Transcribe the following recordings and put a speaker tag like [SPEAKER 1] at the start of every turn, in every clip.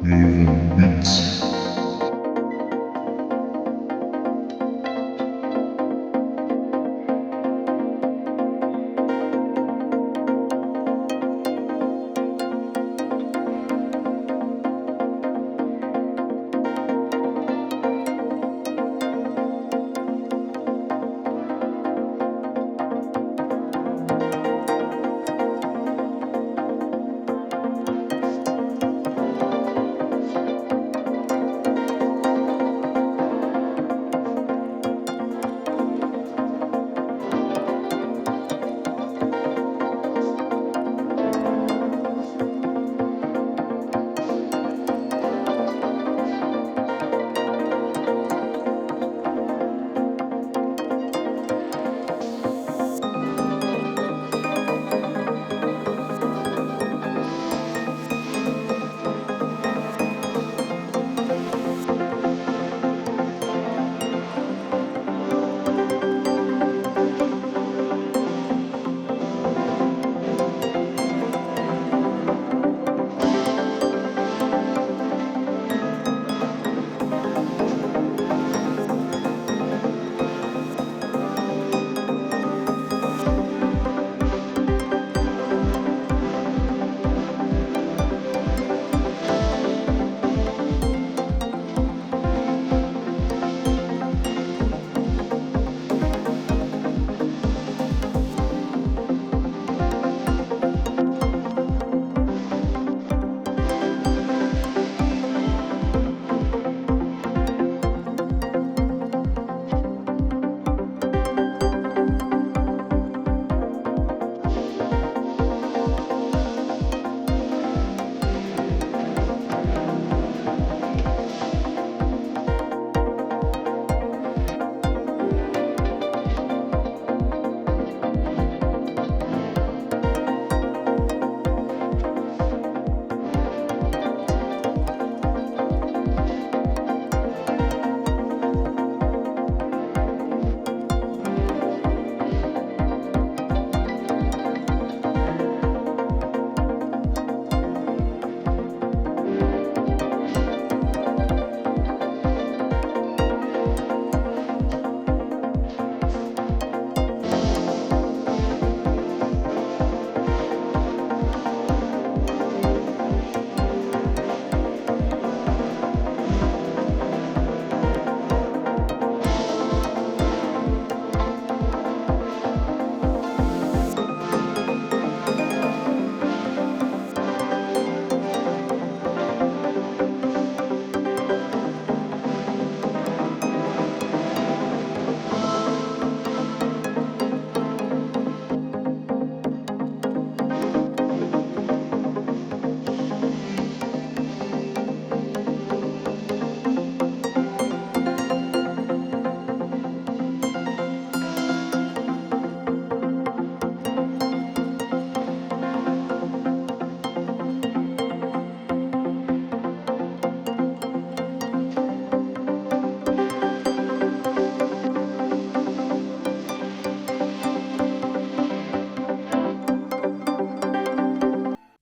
[SPEAKER 1] Evil Beats.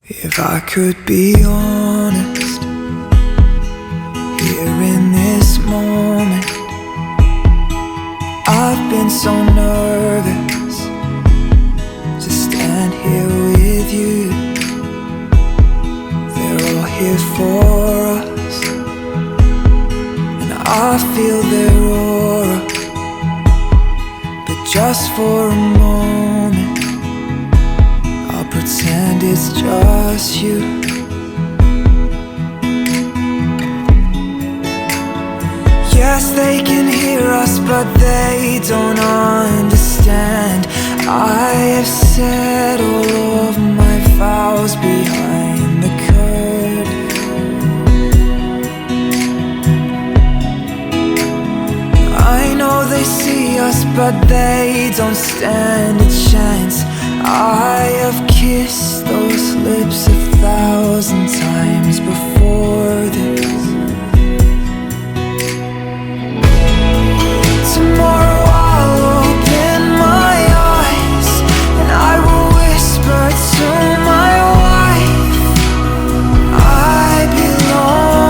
[SPEAKER 2] If I could be honest, here in this moment, I've been so nervous to stand here with you. They're all here for us, and I feel their aura. But just for a moment, I'll pretend it's just you. Yes, they can hear us, but they don't understand. I have said all of my vows behind the curtain. I know they see us, but they don't stand a chance. I have kissed those lips 1,000 times before this. Tomorrow I'll open my eyes and I will whisper to my wife, I belong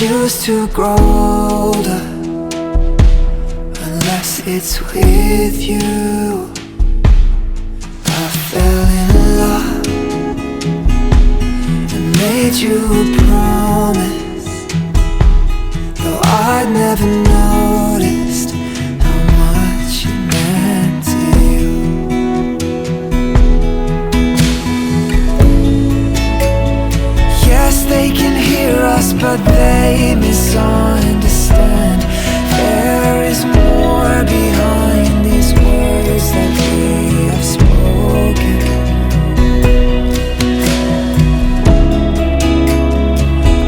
[SPEAKER 2] choose to grow older unless it's with you. I fell in love and made you a promise, though I'd never noticed how much you meant to you. Yes, they can hear us, but they misunderstand. There is more behind these words that we have spoken.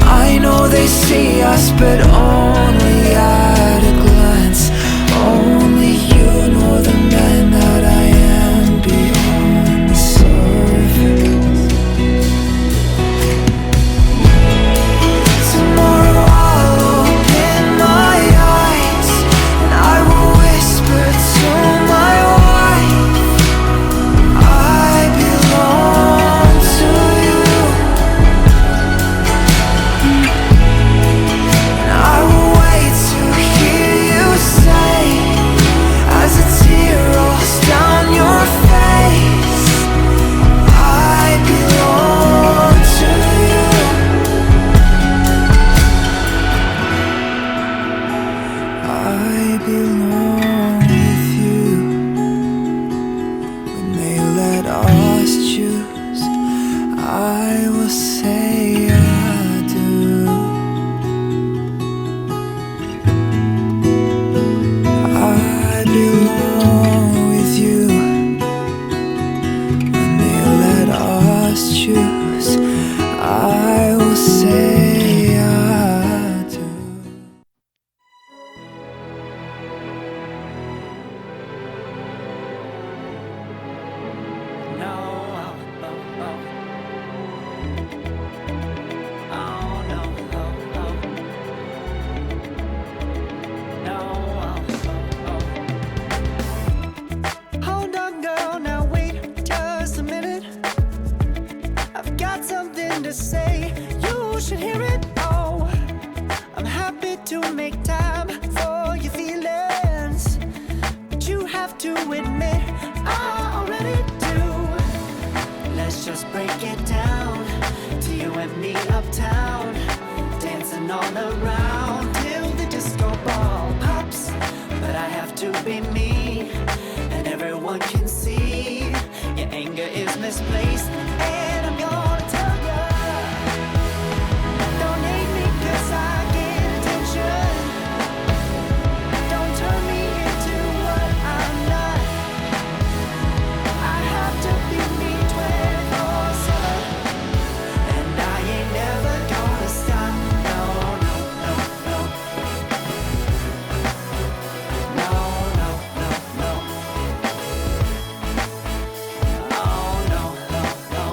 [SPEAKER 2] I know they see us, but only at a glance. Only you know the man that I am beyond the surface. Tomorrow I'll open my eyes and I will whisper to my wife, I belong to you. And I will wait to hear you say, as a tear rolls down your face, I belong to you. I belong with you. When they let us choose, I will say I do. I belong with you. When they let us choose, I will say I do. No, oh, oh, oh. Oh, no, oh, oh. No, oh, oh, oh. Hold on, girl, now wait just a minute. I've got something to say, you should hear it. Oh, I'm happy to make time for your feelings, but you have to admit I already do. Let's just break it down to you and me uptown, dancing all around till the disco ball pops. But I have to be me, and everyone can see your anger is misplaced. And I'm gonna tell ya, don't hate me 'cause I get attention. Don't turn me into what I'm not. I have to be me 24/7, and I ain't never gonna stop. No, no, no, no. No, no, no, no. Oh, no, no, no.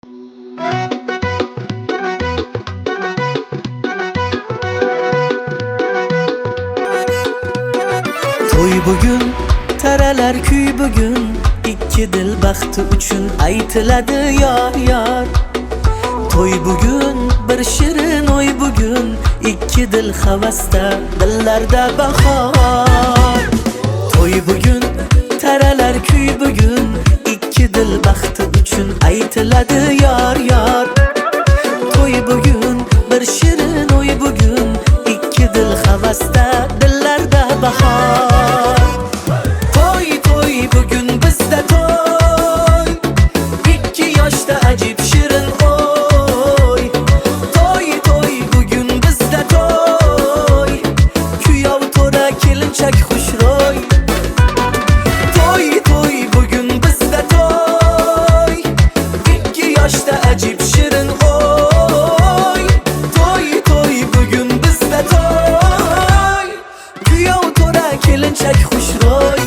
[SPEAKER 1] To'y bugun, taralar kuy bugun, ikki dil baxti uchun aytiladi yor yor. To'y bugun, bir shirin o'y bugun, ikki dil havasda, dillarda bahor. To'y bugun, taralar kuy bugun, ikki dil baxti uchun aytiladi yor yor. To'y bugun, bir shirin o'y bugun, ikki dil havasda, dillarda bahor. To'y to'y bugun bizda to'y, ikki yoshda ajib shirin o'y. To'y to'y bugun bizda to'y, kuyov to'ra kelinchak xushro'y. To'y to'y bugun bizda to'y, ikki yoshda ajib shirin o'y. To'y to'y bugun bizda to'y, kuyov to'ra kelinchak xushro'y.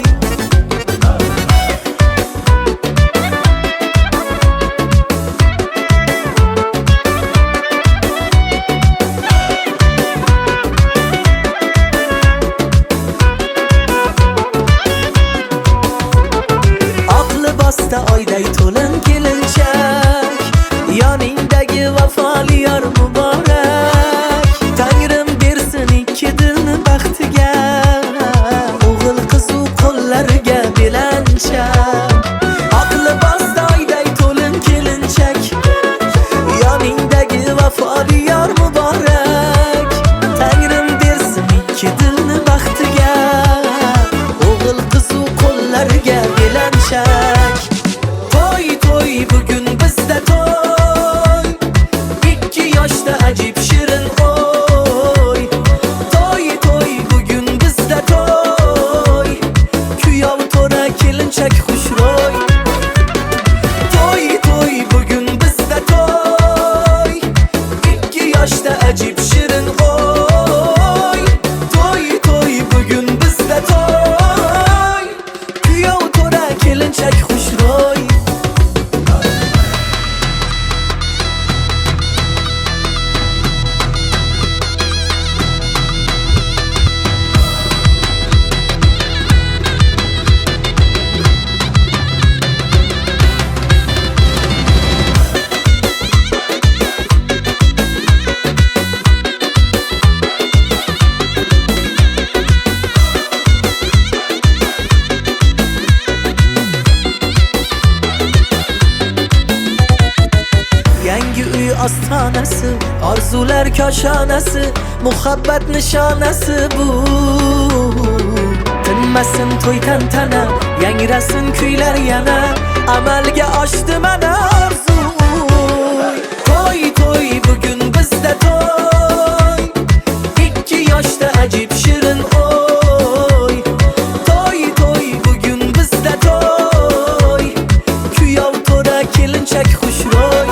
[SPEAKER 1] Oq libosda oyday to'lin kelinchak, yoningdagi vafoli yor muborak. Tangrim bersin ikki dilni baxtiga, o'g'il qizu qo'llariga belanchak. Oq libosda oyday to'lin kelinchak, yoningdagi vafoli yor muborak. Tangrim bersin ikki dilni baxtiga, o'g'il qizu qo'llariga belanchak. To'y to'y bugun bizda to'y, ikki yoshda ajib shirin o'y. To'y to'y bugun bizda to'y, kuyov to'ra kelinchak xushro'y. To'y to'y bugun bizda to'y, ikki yoshda ajib shirin o'y. To'y to'y bugun bizda to'y, kuyov to'ra kelinchak xushro'y. Yangi uy ostonasi, orzular koshonasi, muhabbat nishonasi bu. Tinmasin to'y tantana, yangrasin kuylar yana, amalga oshdi mana orzu. To'y to'y bugun bizda to'y, ikki yoshda ajib shirin o'y. To'y to'y bugun bizda to'y, kuyov to'ra kelinchak xushro'y.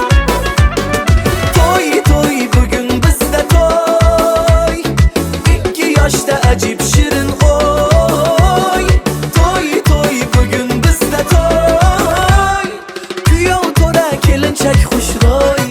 [SPEAKER 1] To'y to'y bugun bizda to'y, ikki yoshda ajib shirin o'y. To'y to'y bugun bizda to'y, kuyov to'ra kelinchak xushro'y.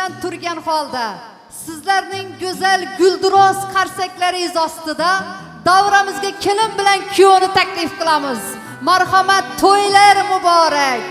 [SPEAKER 3] bilan turgan holda sizlarning go'zal gulduros qarsaklaringiz ostida davramizga kelin bilan kuyovni taklif qilamiz. Marhamat, to'ylar muborak.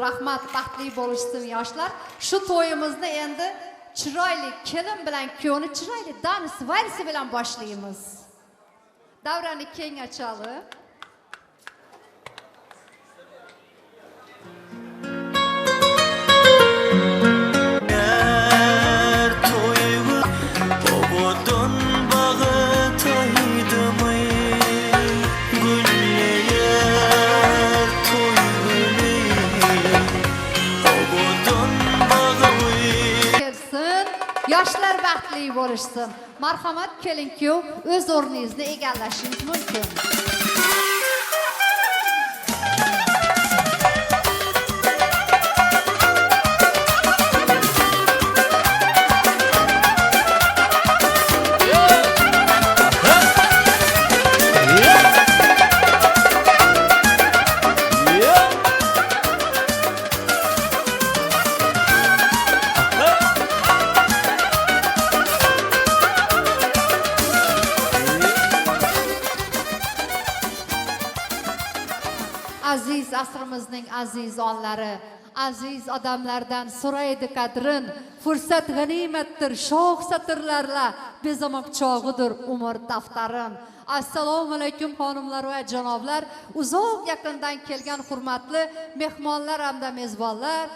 [SPEAKER 3] Rahmat, baxtli bo'lishsin yoshlar. Shu to'yimizni endi chiroyli kelin bilan kuyovni chiroyli dans valsi bilan boshlaymiz. Davrani keng ochalım. Yoshlar baxtli bo'lishsin. Marhamat, kelin-kuyov o'z o'rningizni egallashingiz mumkin. Aziz asrimizning aziz onlari, aziz odamlardan so'raydi qadrin, fursat g'animatdir, shoh satrlarla bezamoqchog'idir umr daftarin. Assalomu alaykum xonimlar va janoblar, uzoq yaqindan kelgan hurmatli mehmonlar hamda mezbonlar,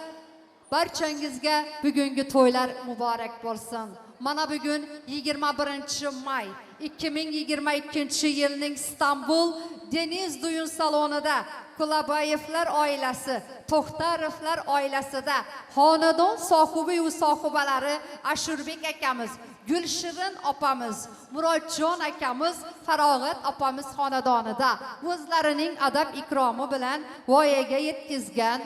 [SPEAKER 3] barchangizga bugungi to'ylar muborak bo'lsin. Mana bugun 21-may 2022-yilning Istanbul Deniz Duyun salonida Kulabayevlar oilasi, To'xtarovlar oilasida xonadon sohibi va sohibalari Ashurbek akamiz, Gulshirin opamiz, Murodjon akamiz, Farog'at opamiz xonadonida o'zlarining adab ikromi bilan voyaga yetkazgan,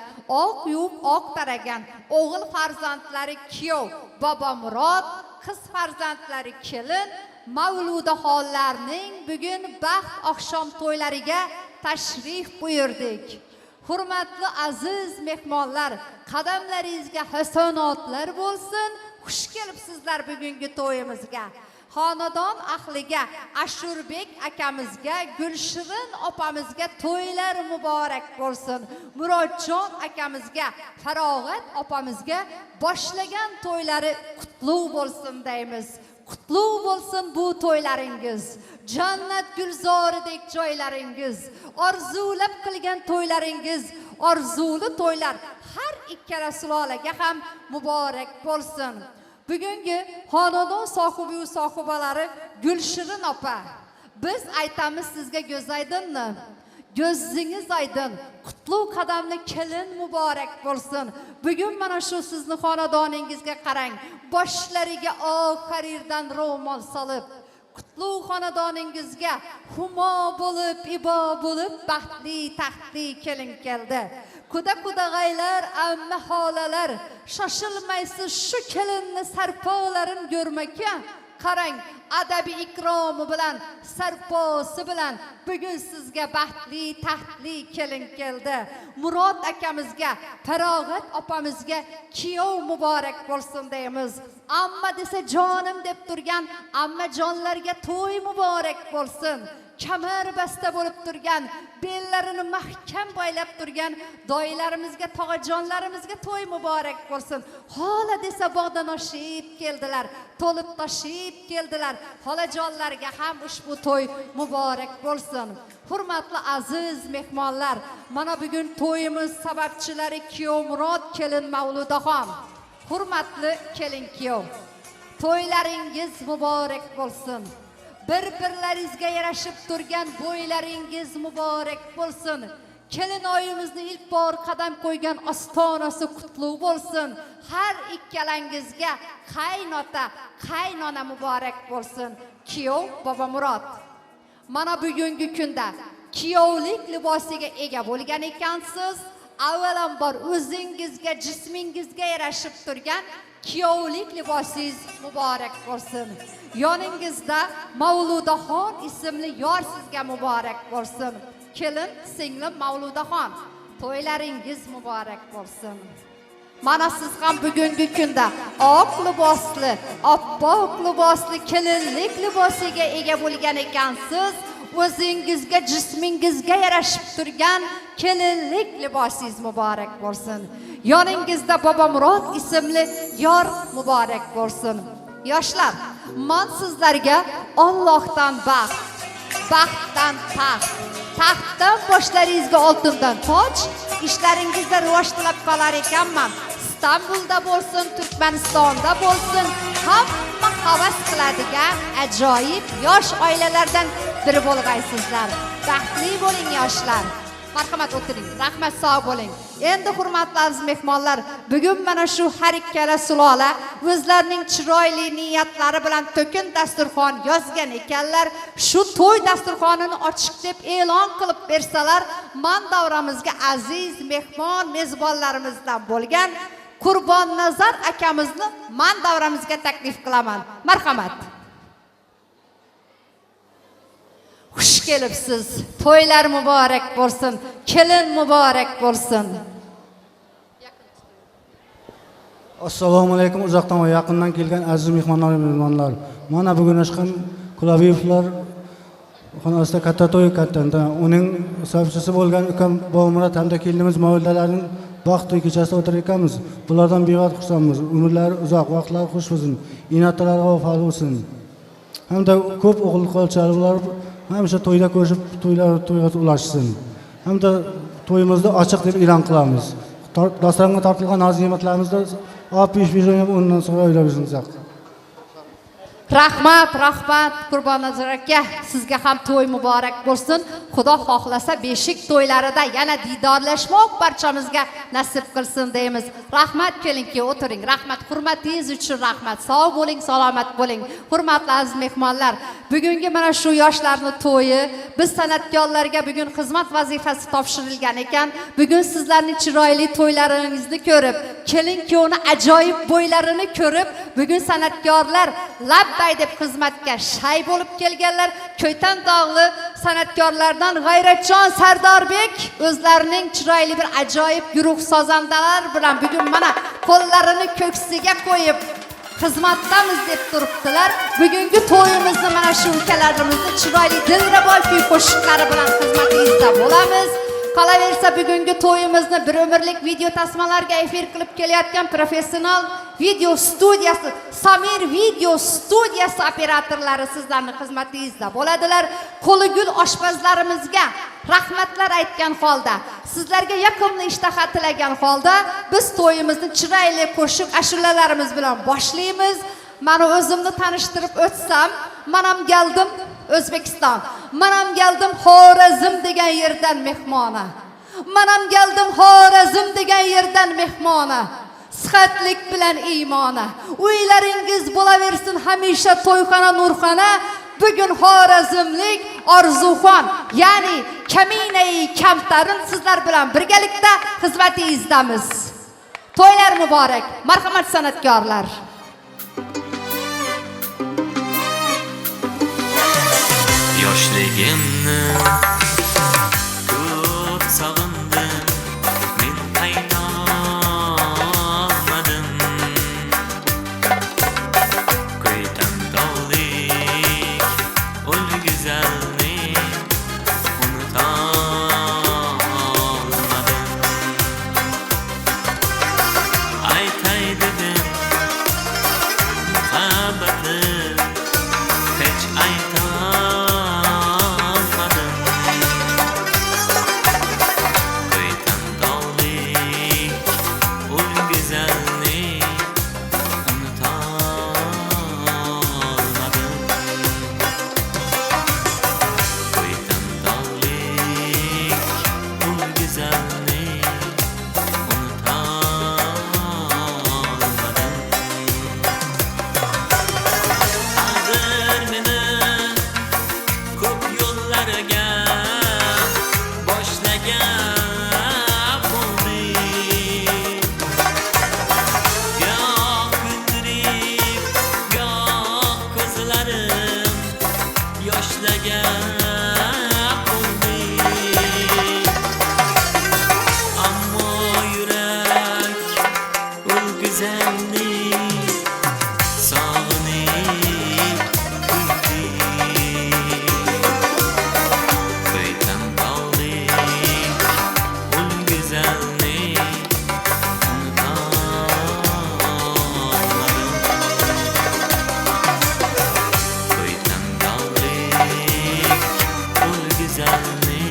[SPEAKER 3] oq yuvib oq taragan o'g'il farzandlari kuyov Bobo Murod, qiz farzandlari kelin Mavludaxonlarning bugun baxt oqshom to'ylariga tashrif buyurdik. Hurmatli aziz mehmonlar, qadamlaringizga hasonotlar bo'lsin. Xush kelibsizlar bugungi to'yimizga. Xonadon ahliga, Ashurbek akamizga, Gulshirin opamizga to'ylar muborak bo'lsin. Murodjon akamizga, Farog'at opamizga boshlagan to'ylari qutlug' bo'lsin deymiz. Qutlug' bo'lsin bu to'ylaringiz. Jannat gulzoridek joylaringiz, orzulab qilgan to'ylaringiz, orzuli to'ylar har ikkala sulolaga ham muborak bo'lsin. Bugungi xonadon sohibi va sohibalari Gulshirin opa, biz aytamiz sizga go'zaydinmi? Gözünüz aydın, kutlu qadamli kelin muborak bo'lsin. Bugun mana shu sizni xonadoningizga qarang. Boshlariga oq xarirdan ro'mol solib, qutlug' xonadoningizga humo bo'lib, ibo bo'lib, baxtli, taxtli kelin keldi. Kuda-kudag'aylar, amma xolalar, shoshilmaysiz shu kelinni sarpolarin ko'rmakka. Qarang, adabi ikromi bilan, sarposi bilan bugun sizga baxtli, taxtli kelin keldi. Murod akamizga, Farog'at opamizga kiyov muborak bo'lsin deymiz. Amma desa jonim deb turgan amma jonlarga to'y muborak bo'lsin. Kamar basta bo'lib turgan, bellarini mahkam boylab turgan doylarimizga, tog'ajonlarimizga to'y muborak bo'lsin. Xola desa bog'dan oshib keldilar, to'lib toshib keldilar. Xolajonlarga ham ushbu to'y muborak bo'lsin. Hurmatli aziz mehmonlar, mana bugun to'yimiz sababchilari kuyov Murod kelin Mavludaxon. Hurmatli kelin kuyov, to'ylaringiz muborak bo'lsin. Bir-birlaringizga yarashib turgan bo'ylaringiz muborak bo'lsin. Kelin oyimizni ilk bor qadam qo'ygan ostonasi qutlug' bo'lsin. Har ikkalangizga qaynota, qaynona muborak bo'lsin. Kuyov Bobo Murod. Mana bugungi kunda kuyovlik libosiga ega bo'lgan ekansiz. Avvalambor o'zingizga, jismingizga yarashib turgan kuyovlik libosingiz muborak bo'lsin. Yoningizda Mavludaxon ismli yor sizga muborak bo'lsin. Kelin singlim Mavludaxon, to'ylaringiz muborak bo'lsin. Mana siz ham bugungi kunda oq libosli, oppoq libosli kelinlik libosiga ega bo'lgan ekansiz. O'zingizga, jismingizga yarashib turgan kelinlik libosingiz muborak bo'lsin. Yoningizda Bobo Murod ismli yor muborak bo'lsin. Yoshlar, men sizlarga Allohdan baxt, baxtdan taxt, taxtdan boshlaringizga oltindan toj, ishlaringizda rivoj tilab qolar ekanman. İstanbulda bo'lsin, Turkmanistonda bo'lsin, hamma havas qiladigan ajoyib yosh oilalardan biri bo'lgaysizlar. Baxtli bo'ling yoshlar. Marhamat o'tiring. Rahmat, sog' bo'ling. Endi hurmatli aziz mehmonlar, bugun mana shu har ikkala sulola o'zlarining chiroyli niyatlari bilan to'kin dasturxon yozgan ekanlar. Shu to'y dasturxonini ochiq deb e'lon qilib bersalar, man davramizga aziz mehmon mezbonlarimizdan bo'lgan Qurbonnazar akamizni man davramizga taklif qilaman. Marhamat. Xush kelibsiz. To'ylar muborak bo'lsin. Kelin muborak bo'lsin.
[SPEAKER 4] Assalomu alaykum. Uzoqdan va yaqindan kelgan aziz mehmonlar. Mana bugun Ashqam Kulaviyevlar xonasida katta to'y kattanda uning sababchisi bo'lgan ukam Bobomurod hamda kelinimiz Mavludalarning baxt to'y kechasida o'tirar ekanmiz. Bulardan bevaqt xursandmiz. Umrlari uzoq, vaqtlari xush bo'lsin. Inoyatlari vafoli bo'lsin. Hamda ko'p o'g'il qolchalar hamisha to'yda ko'rishib, to'yga ulashsin. Hamda to'yimizni ochiq deb e'lon qilamiz. Dasturxonga tortilgan noz-ne'matlarimizni olib pish-pish o'ynab, undan so'ng o'ylashimiz kerak.
[SPEAKER 3] Rahmat, rahmat Qurbonnazar aka, sizga ham to'y muborak bo'lsin. Xudo xohlasa beshik to'ylarida yana diydorlashmoq barchamizga nasib qilsin deymiz. Rahmat kelinki, o'tiring. Rahmat, hurmatingiz uchun rahmat. Sog' bo'ling, salomat bo'ling. Hurmatli aziz mehmonlar, bugungi mana shu yoshlarning to'yi, biz san'atkorlarga bugun xizmat vazifasi topshirilgan ekan. Bugun sizlarning chiroyli to'ylaringizni ko'rib, kelin-kuyovni ajoyib bo'ylarini ko'rib, bugun san'atkorlar labbay deb xizmatga shay bo'lib kelganlar. Ko'ytan dog'li san'atkorlardan G'ayratjon Sardorbek o'zlarining chiroyli bir ajoyib guruh sozandalar bilan bugun mana qo'llarini ko'ksiga qo'yib xizmatdamiz deb turibdilar. Bugungi to'yimizni mana shu ukalarimizni chiroyli dilraboy kuy qo'shiqlari bilan xizmatingizda bo'lamiz. Qolaversa bugungi to'yimizni bir umrlik video tasmalarga efir qilib kelayotgan professional video studiyasi, Samir video studiyasi operatorlari sizlarning xizmatingizda bo'ladilar. Qo'ligul oshpazlarimizga rahmatlar aytgan holda, sizlarga yoqimli ishtaha tilagan holda biz to'yimizni chiroyli qo'shiq ashulalarimiz bilan boshlaymiz. Meni o'zimni tanishtirib o'tsam, menam keldim O'zbekiston. Menam keldim Xorazm degan yerdan mehmona. Menam keldim Xorazm degan yerdan mehmona. Sihatlik bilan iymona. Uylaringiz bo'laversin hamisha to'yxona nurxona. Bugün Xorazmlik Orzuxon, ya'ni Kaminai Kamtarin sizlar bilan birgalikda xizmatingizdamiz. To'ylar muborak, marhamat san'atkorlar.
[SPEAKER 5] Yoshligimni ko'p sog'indim, men qaytolmadim. Ko'ydan tog'lik ul go'zalni unutolmadim. Aytay dedim muhabbatni hech aytolmadim. Ko'ydan tog'lik ul go'zalni unutolmadim. Ko'ydan tog'lik ul go'zalni unutolmadim. Hozir meni ko'p yo'llarga boshlagan bo'ldi. Goh kuldirib, goh ko'zlarim yoshlagan bo'ldi. Ammo yurak ul go'zalni sog'inib kuldi. Ko'ydan tog'lik ul go'zalni unutolmadim. Ko'ydan tog'lik ul go'zalni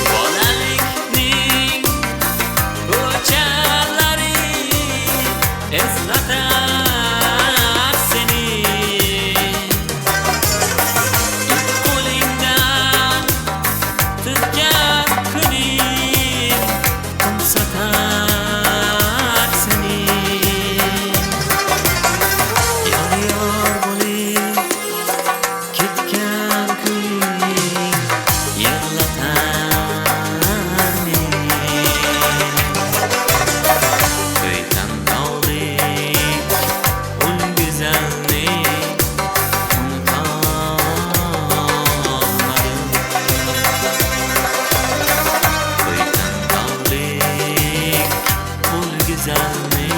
[SPEAKER 5] bolalikning ko'chalari eslatar seni. Ilk qo'lingdan tutgan kuning kumsatar seni. Yor bo'lib ketgan kuning yig'latar meni. Ko'ydan tog'lik ul go'zalni unutolmadim. Ko'ydan tog'lik ul go'zalni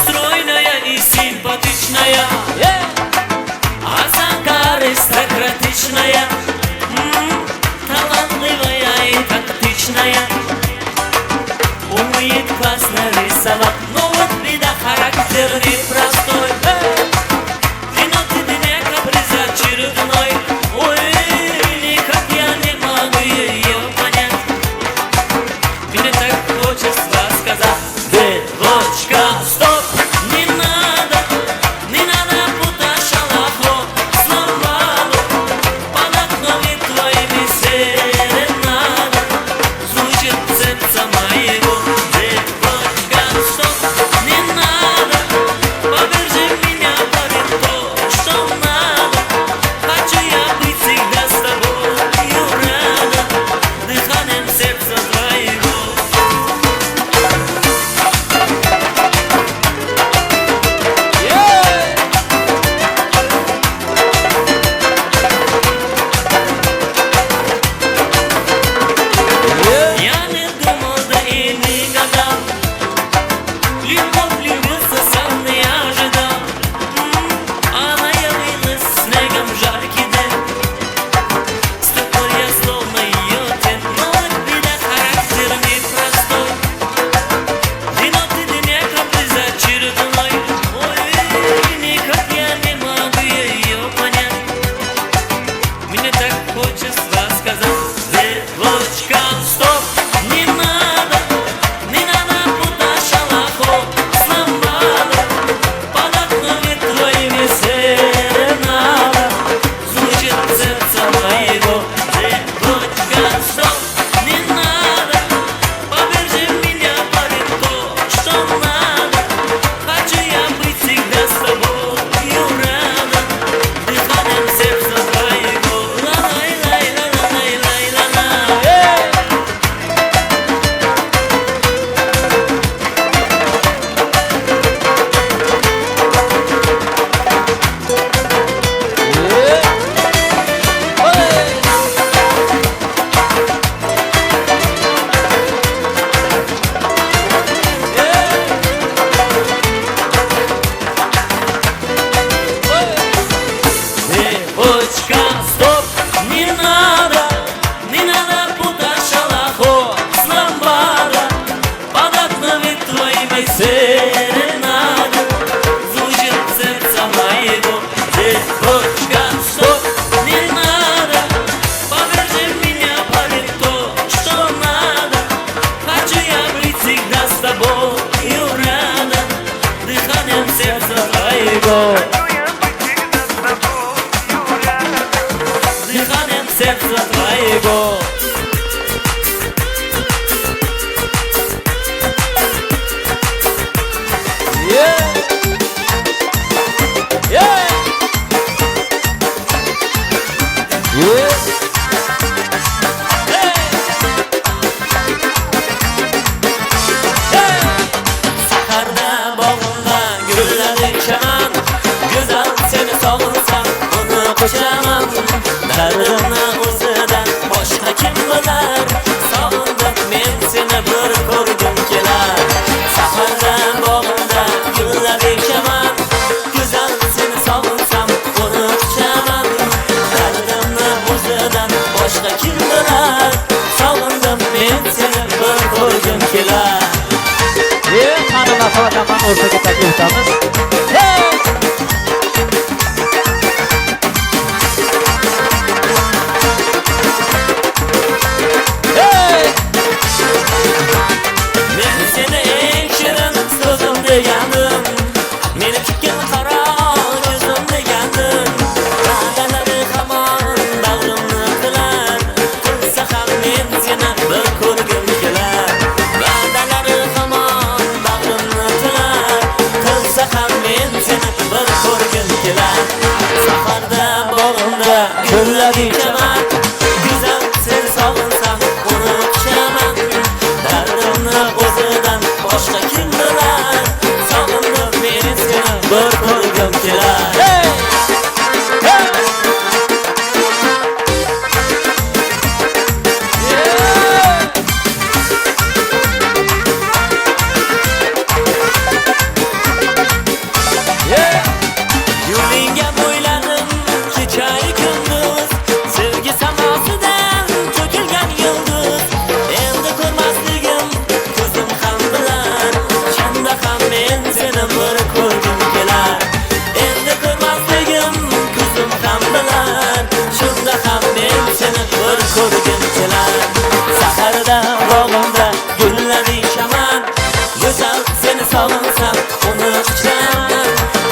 [SPEAKER 5] Стройная и симпатичная, осанка аристократичная, талантливая и тактичная, умеет классно рисовать, но вот беда, характер непростой. Виноват ты не каприз очередной, ой, никак я не могу ее понять. Мне так хочется сказать: девочка, стоп, не надо путать шалахо, сломало под окнами твоими серенада, звучит сердце моего. Девочка, стоп, не надо твоего. Дыханием сердца твоего. Saharda bog'imda gullar echaman, go'zal seni sog'insam uni qo'shaman. Dardimni o'zidan boshqa kim bilar, sog'indim men seni bir ko'rgim kelar. Saharda bog'imda gullar echaman, go'zal seni sog'insam uni qo'shaman. Dardimni o'zidan boshqa kim bilar, sog'indim men seni bir ko'rgim kelar. Qani masofadan ham o'rtaga taklif etamiz. Men seni eng shirin so'zim degandim, meni tikkan qaro ko'zim degandim. Va'dalari hamon bag'rimni tilar, qilsa ham men seni bir ko'rgim kelar. Va'dalari hamon bag'rimni tilar, qilsa ham men seni bir ko'rgim kelar. Saharda bog'imda gullar echaman, go'zal seni sog'insam uni quchaman. Dardimni o'zidan boshqa kim bilar, sog'indim men seni bir ko'rgim kelar. Yo'lingga bo'yladim kechayu kunduz, sevgi samosidan to'kilgan yulduz. Endi ko'rmasligim ko'zim ham bilar, shunda ham men seni bir ko'rgim kelar. Endi ko'rmasligim ko'zim ham bilar, shunda ham men seni bir ko'rgim kelar. Saharda bog'imda gullar echaman, go'zal seni sog'insam uni quchaman.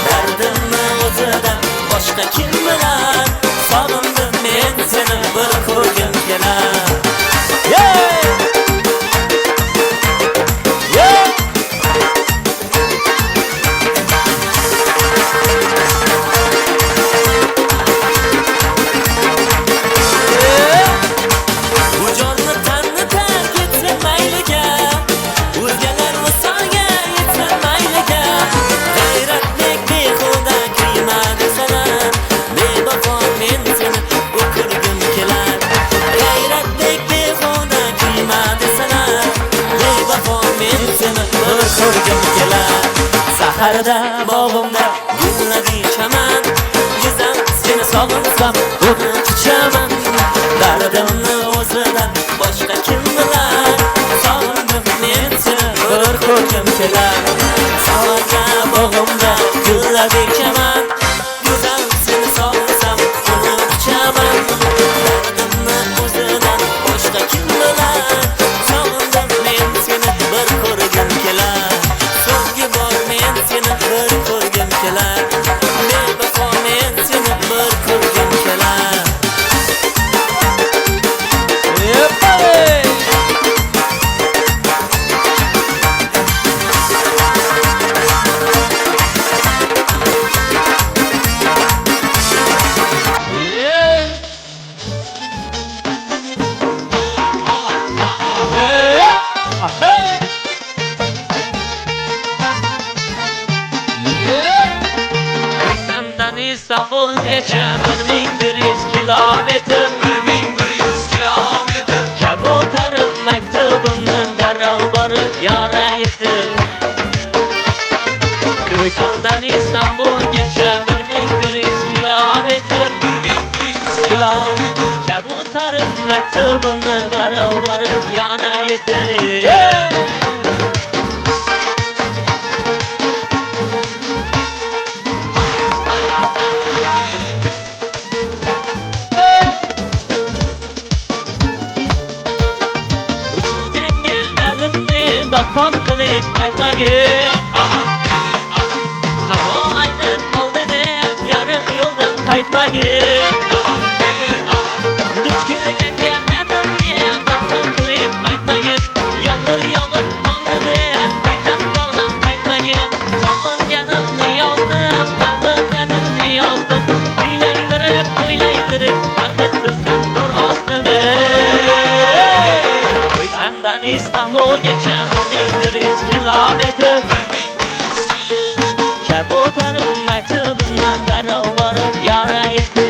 [SPEAKER 5] Dardimni o'zidan boshqa kim bilar, sog'indim men seni bir ko'rgim kelar. Bu jonni tanni tark etsin mayliga, o'zgalar visolga yetsin mayliga. G'ayratdek behuda kuyma desalar, bevafo men seni o'kirgim kelar. G'ayratdek behuda kuyma desalar, bevafo men seni bir ko'rgim kelar. Saharda bog'imda gullar echaman, go'zal seni sog'insam uni quchaman. Dardimni o'zidan boshqa kim bilar, sog'indim men seni bir ko'rgim kelar. Saharda bog'imda gullar echaman, go'zal seni sog'insam uni quchaman. Dardimni o'zidan boshqa kim bilar, sog'indim men seni bir ko'rgim kelar. So'nggi bor men seni bir ko'rgim kelar, bevafo men seni bir ko'rgim kelar. Senden İstanbul'gacha 1100 kilometr, kabutarım mektubimdan darrov borib yoraytir. Ko'ksamdan İstanbul'gacha 1100 kilometr, kabutarım mektubimdan darrov borib yoraytir. Bak, aytmayın. Duch kelganga menim men baxtim qilib aytmayın. Yolg'ir yolg'ir qoldi aytam qoldim aytmayın. Sog'inganimni yozdim, sog'inganimni yozdim. O'ylaytirib artibsizdan nur ostida. Ko'yxondan Istanbulgacha 1300 kilometr. Kabutarım maktubundan barobarim yara etdi.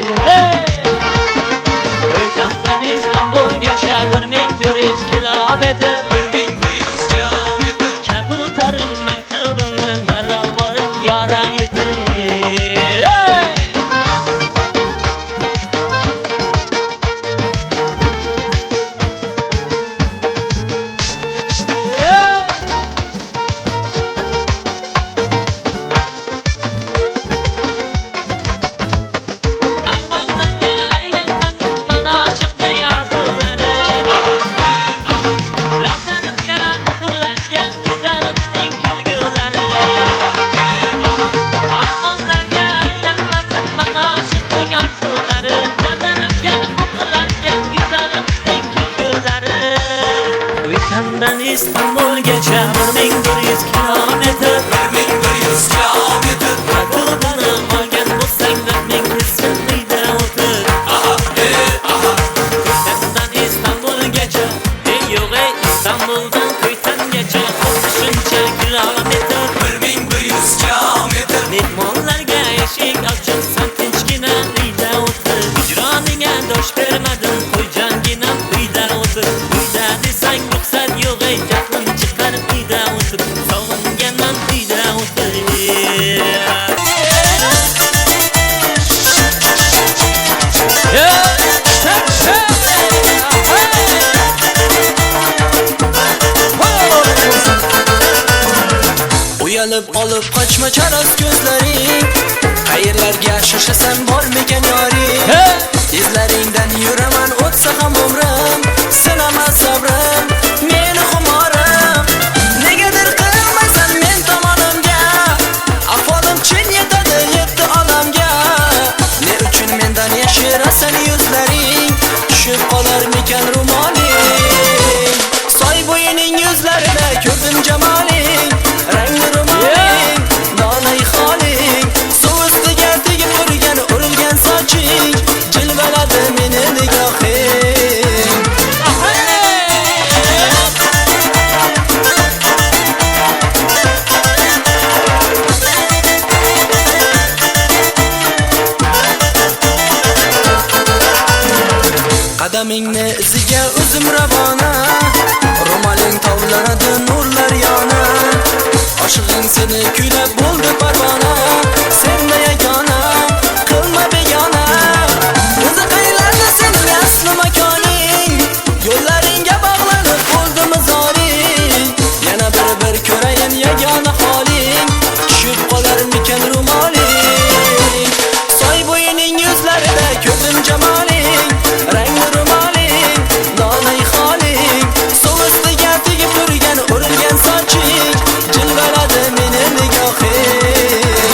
[SPEAKER 5] Ko'yxondan Istanbulgacha 1300 kilometr. Kabutarım maktubundan barobarim yara etdi. Ko'yxondan Istanbulgacha 1100 kilometr. Maktubini olgan bo'lsang ming qismida o'tir. Ko'yxondan Istanbulgacha yo'q Istanbuldan Ko'yxongacha 30 kilometr.
[SPEAKER 6] 1100 kilometr.
[SPEAKER 5] Mehmonlarga eshik ochibsan tinchgina uyda o'tir. Hijroniga dosh bermadim qo'yjangina uyda o'tir. Uyda desang ruxsat yo'q jahlim chiqar uyda o'tir. Sog'inganman uyda o'tir.
[SPEAKER 1] Uyalib olib qochma charos ko'zlaring. Qayerlarga shoshasan bormikan yoring? Izlaringdan yuraman o'tsa ham umrim. Sinama sabrim, meni xumorim. Negadir qilmaysan men tomonimga? Ahvolim chin yetadi yetti olamga. Ne uchun mendan yashirasan yuzlaring? Tushib qolarmikan rumoling? Soy bo'yining yuzlarida ko'rdim jamoling. Rangli rumoling, donay xoling. Suv ustiga tegib turgan urilgan soching. Jilvaladi meni nigohing. Qadamingni iziga o'zim ravona. Ro'moling tovlanadi nurlar yona. Oshig'ing seni kuylab bo'ldi parvona. Senda yagona, qilma begona. O'zi qaylarda sening asli makoning? Yo'llaringga bog'lanib bo'ldi mizoring. Yana bir ko'rayin yagona holing. Tushib qolarmikan rumoling? Soy bo'yining yuzlarida ko'rdim jamoling. Rangli rumoling, donay xoling. Suv ustiga tegib turgan urilgan soching. Jilvaladi meni nigohing.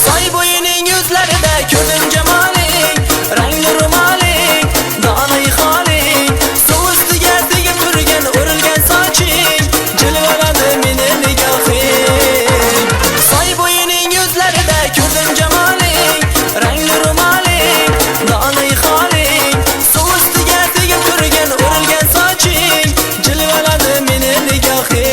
[SPEAKER 1] Soy bo'yining yuzlarida ko'rdim jamoling. Rangli rumoling, donay xoling. Suv ustiga tegib turgan urilgan soching. Jilvaladi meni nigohing. Soy bo'yining yuzlarida ko'rdim jamoling. Rangli rumoling, donay xoling. Suv ustiga tegib turgan urilgan soching. Jilvaladi meni nigohing.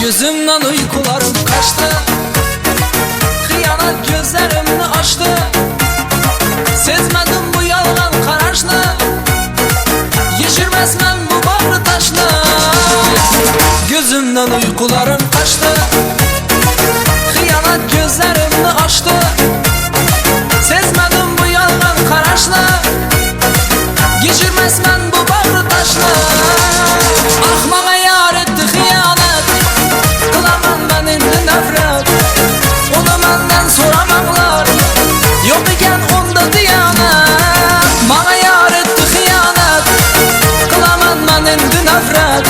[SPEAKER 1] Gözümden uykularım kaçtı. Xiyonat gözlerimni açtı. Sezmedim bu yalgan qarashni. Yeshirma Senden uykularım kaçtı, hıyanat gözlerimni açtı. Sezmedim bu yalgan karaşla, geçirmez ben bu bağrı taşla. Ah bana yar etti hıyanat, kılamam ben indi nefret. Onu benden soramanglar, yok iken onda diyanat. Bana yar etti hıyanat, kılamam ben indi nefret.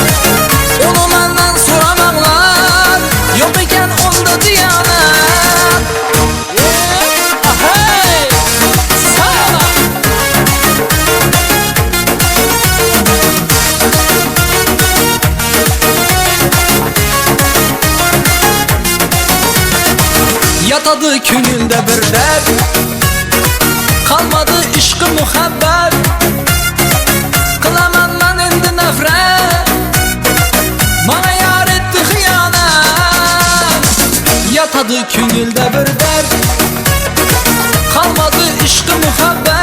[SPEAKER 1] Onu benden soramanglar, yok iken onda diyanat. Ahey, sağ ol. Yatadı könülde bir dert, kalmadı işkı muhabbet. Kılaman ben endi nefret, bana yar etti hıyanet. Yatadı könülde bir dert, kalmadı işkı muhabbet.